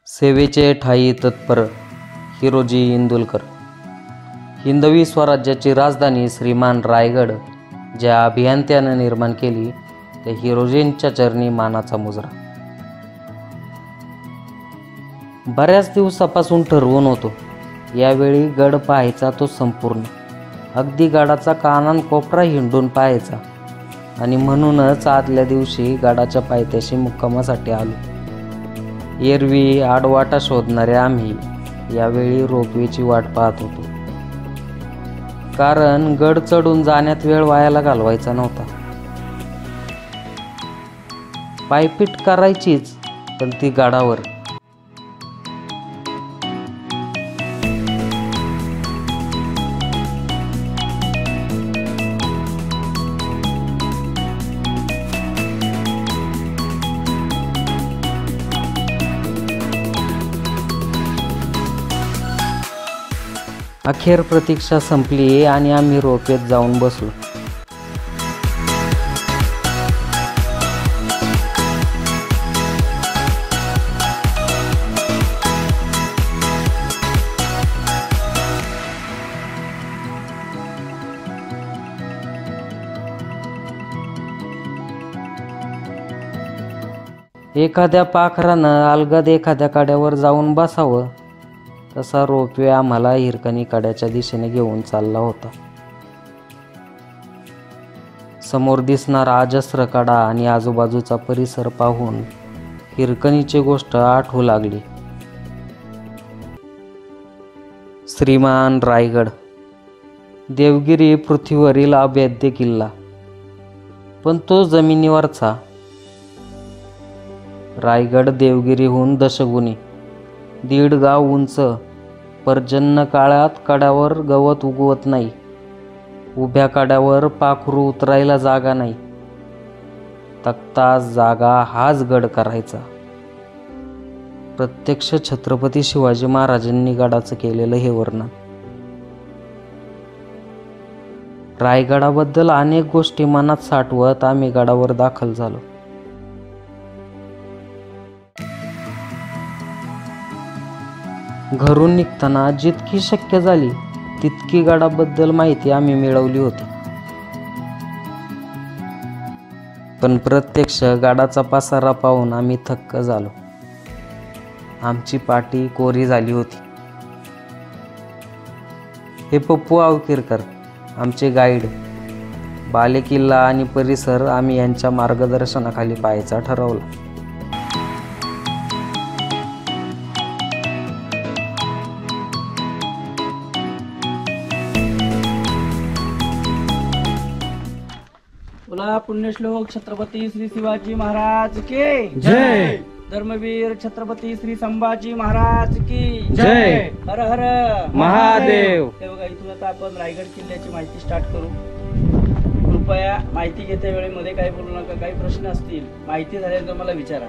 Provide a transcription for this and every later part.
सेवेचे ठायी तत्पर हिरोजी इंदुलकर. हिंदवी स्वराज्याची राजधानी श्रीमान रायगड ज्या अभियंत्यानं निर्माण केली त्या हिरोजींच्या चरणी मानाचा मुजरा. बऱ्याच दिवसापासून ठरवून होतो यावेळी गड पाहायचा तो संपूर्ण, अगदी गडाचा कानाकोपरा हिंडून पाहायचा आणि म्हणूनच आदल्या दिवशी गडाच्या पायथ्याशी मुक्कामासाठी आलो. एरवी आडवाटा शोधणाऱ्या आम्ही यावेळी रोपवेची वाट पाहत होतो, कारण गड चढून जाण्यात वेळ वायाला घालवायचा नव्हता. पायपीट करायचीच, पण ती गडावर. अखेर प्रतीक्षा संपली आणि आम्ही रोपेत जाऊन बसलो. एखाद्या पाखरानं अलगद एखाद्या कड्यावर जाऊन बसावं तसा रोपवे आम्हाला हिरकणी कड्याच्या दिशेने घेऊन चालला होता. समोर दिसणारा अजस्र कडा आणि आजूबाजूचा परिसर पाहून हिरकणीची गोष्ट आठवू लागली. श्रीमान रायगड, देवगिरी पृथ्वीवरील अभेद्य किल्ला, पण तो जमिनीवरचा. रायगड देवगिरीहून दशगुणी, 1.5 गाव उंच. पर्जन्य काळात कड्यावर गवत उगवत नाही, उभ्या कड्यावर पाखरू उतरायला जागा नाही. तक्ता जागा हाच गड करायचा. प्रत्यक्ष छत्रपती शिवाजी महाराजांनी गडाचं केलेलं हे वर्णन. रायगडाबद्दल अनेक गोष्टी मनात साठवत आम्ही गडावर दाखल झालो. घरून निघताना जितकी शक्य झाली तितकी गडाबद्दल माहिती आम्ही मिळवली होती, पण प्रत्यक्ष गडाचा पसारा पाहून आम्ही थक्क झालो. आमची पाठी कोरी झाली होती. हे पप्पू अवकिरकर, आमचे गाईड. बालेकिल्ला आणि परिसर आम्ही यांच्या मार्गदर्शनाखाली पाहायचा ठरवला. बोला पुण्यश्लोक छत्रपती श्री शिवाजी महाराज की जय. धर्मवीर छत्रपती श्री संभाजी महाराज की जय. हर हर महादेव. हे बघा, इथून आता आपण रायगड किल्ल्याची माहिती स्टार्ट करू. कृपया माहिती घेत्या वेळेमध्ये काही बोलू नका. काही प्रश्न असतील माहिती झाल्यानंतर मला विचारा.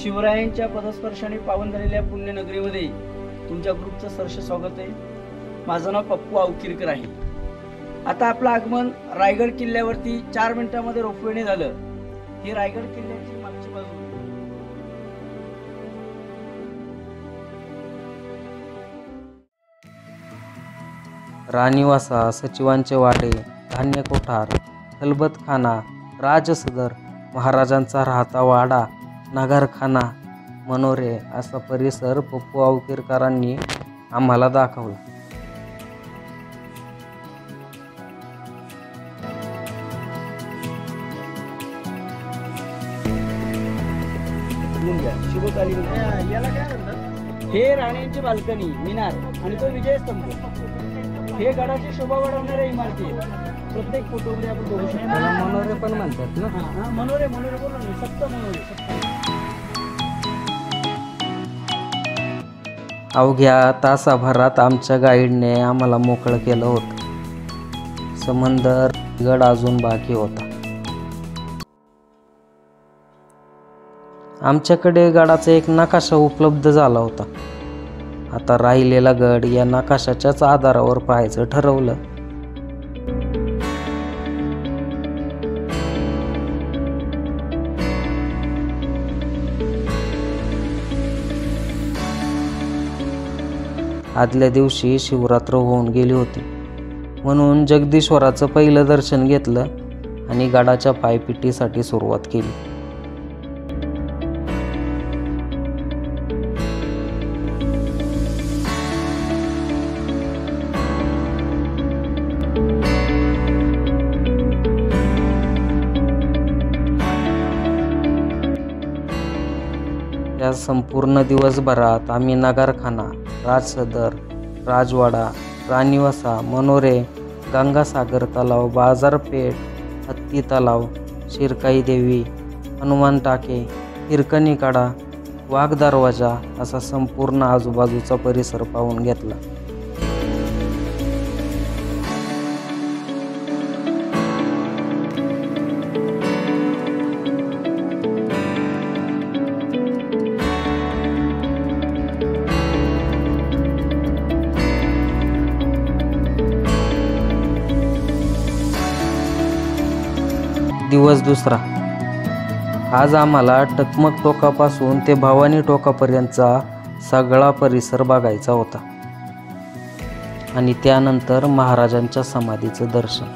शिवरायांच्या पदस्पर्शाने पावन झालेल्या पुण्यनगरीमध्ये तुमच्या ग्रुपचं सहर्ष स्वागत आहे. माझं नाव पप्पू अवकिरकर आहे. आता आपलं आगमन रायगड किल्ल्यावरती 4 मिनिटांमध्ये रोपवेने झालं. ही रायगड किल्ल्याची मागची बाजू. राणीवासा, सचिवांचे वाडे, धान्य कोठार, खलबतखाना, राजसदर, महाराजांचा राहता वाडा, नगरखाना, मनोरे असा परिसर पप्पू अवकिरकरांनी आम्हाला दाखवला. हे राण्यांची बाल्कनी, मिनार आणि तो विजयस्तंभ. हे गडाची शोभा वाढवणाऱ्या इमारती. प्रत्येक फोटोमध्ये आपण बघू शकतो. मनोरे पण म्हणतात ना. मनोरे मनोरे बोललो मी. सप्त मनोरे. अवघ्या तासाभरात आमच्या गाईडने आम्हाला मोकळं केलं होतं. समंदर गड अजून बाकी होता. आमच्याकडे गडाचा एक नकाशा उपलब्ध झाला होता. आता राहिलेला गड या नकाशाच्याच आधारावर पाहायचं ठरवलं. आदल्या दिवशी शिवरात्र होऊन गेली होती, म्हणून जगदीश्वराचं पहिलं दर्शन घेतलं आणि गडाच्या पायपिटीसाठी सुरुवात केली. या संपूर्ण दिवसभरात आम्ही नगरखाना, राजसदर, राजवाडा, राणीवसा, मनोरे, गंगासागर तलाव, बाजारपेठ, हत्ती तलाव, शिरकाई देवी, हनुमान टाके, हिरकणीकडा, वाघ दरवाजा असा संपूर्ण आजूबाजूचा परिसर पाहून घेतला. दिवस दुसरा. आज आम्हाला टकमक टोकापासून ते भवानी टोकापर्यंतचा सगळा परिसर बघायचा होता आणि त्यानंतर महाराजांच्या समाधीचं दर्शन.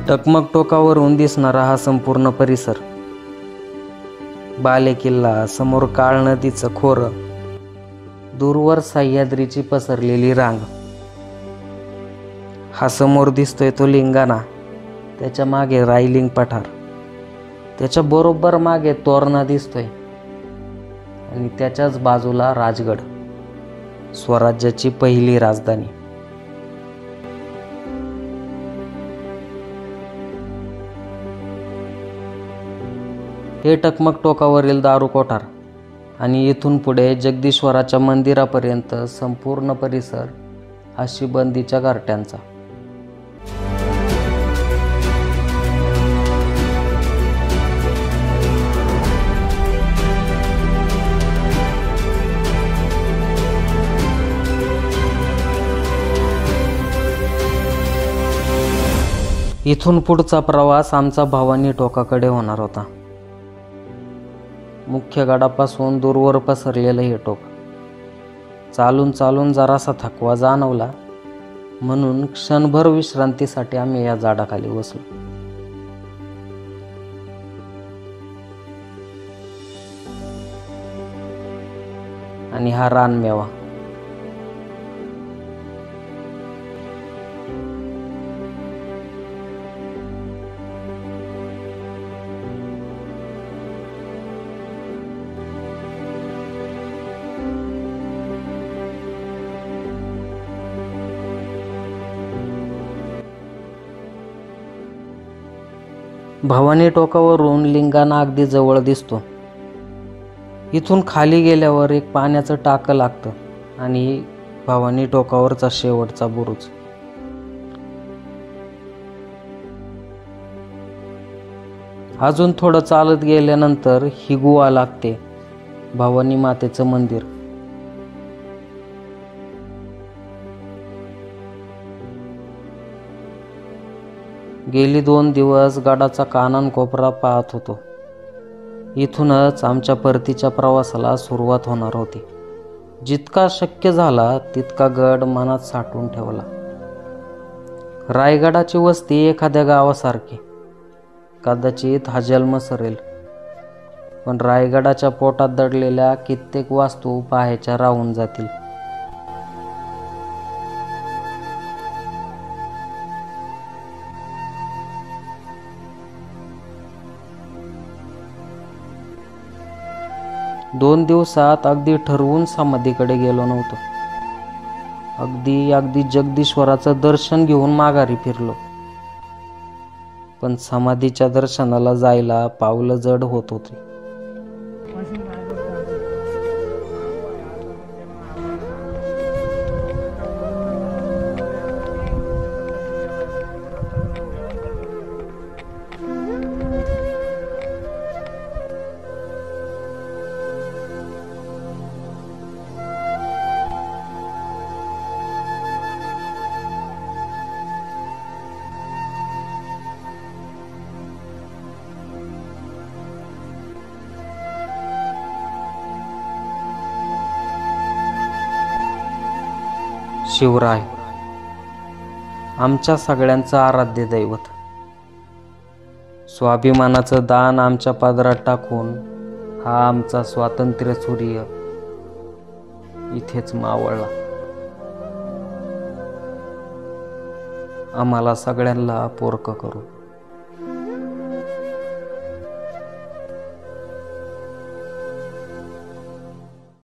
टकमक टोकावरून दिसणारा हा संपूर्ण परिसर, बाले किल्ला, समोर काळ नदीचं खोरं, दूरवर सह्याद्रीची पसरलेली रांग, हा समोर दिसतोय तो लिंगाणा, त्याच्या मागे रायलिंग पठार, त्याच्या बरोबर मागे तोरणा दिसतोय आणि त्याच्याच बाजूला राजगड, स्वराज्याची पहिली राजधानी. हे टकमक टोकावरील दारू कोठार आणि इथून पुढे जगदीश्वराच्या मंदिरापर्यंत संपूर्ण परिसर हा शिबंदीच्या घरट्यांचा. इथून पुढचा प्रवास आमचा भवानी टोकाकडे होणार होता. मुख्य गडापासून दूरवर पसरलेलं हे टोक. चालून चालून जरासा थकवा जाणवला, म्हणून क्षणभर विश्रांतीसाठी आम्ही या झाडाखाली बसलो. आणि हा रानमेवा. भवानी टोकावरून लिंगाणा अगदी जवळ दिसतो. इथून खाली गेल्यावर एक पाण्याचं टाकं लागतं आणि भवानी टोकावरचा शेवटचा बुरुज. अजून थोडं चालत गेल्यानंतर ही गुहा लागते, भवानी मातेचं मंदिर. गेली 2 दिवस गडाचा कानाकोपरा पाहत होतो. इथूनच आमच्या परतीच्या प्रवासाला सुरुवात होणार होती. जितका शक्य झाला तितका गड मनात साठवून ठेवला. रायगडाची वस्ती एखाद्या गावासारखी. कदाचित हा जन्म सरेल, पण रायगडाच्या पोटात दडलेल्या कित्येक वास्तू पाहायच्या राहून जातील. दोन दिवसात अगदी ठरवून समाधीकडे गेलो नव्हतो. अगदी जगदीश्वराचं दर्शन घेऊन माघारी फिरलो, पण समाधीच्या दर्शनाला जायला पावलं जड होत होती. शिवराय, आमच्या सगळ्यांचं आराध्य दैवत. स्वाभिमानाचं दान आमच्या पदरात टाकून हा आमचा स्वातंत्र्य सूर्य इथेच मावळला. आम्हाला सगळ्यांना पोरकं करू.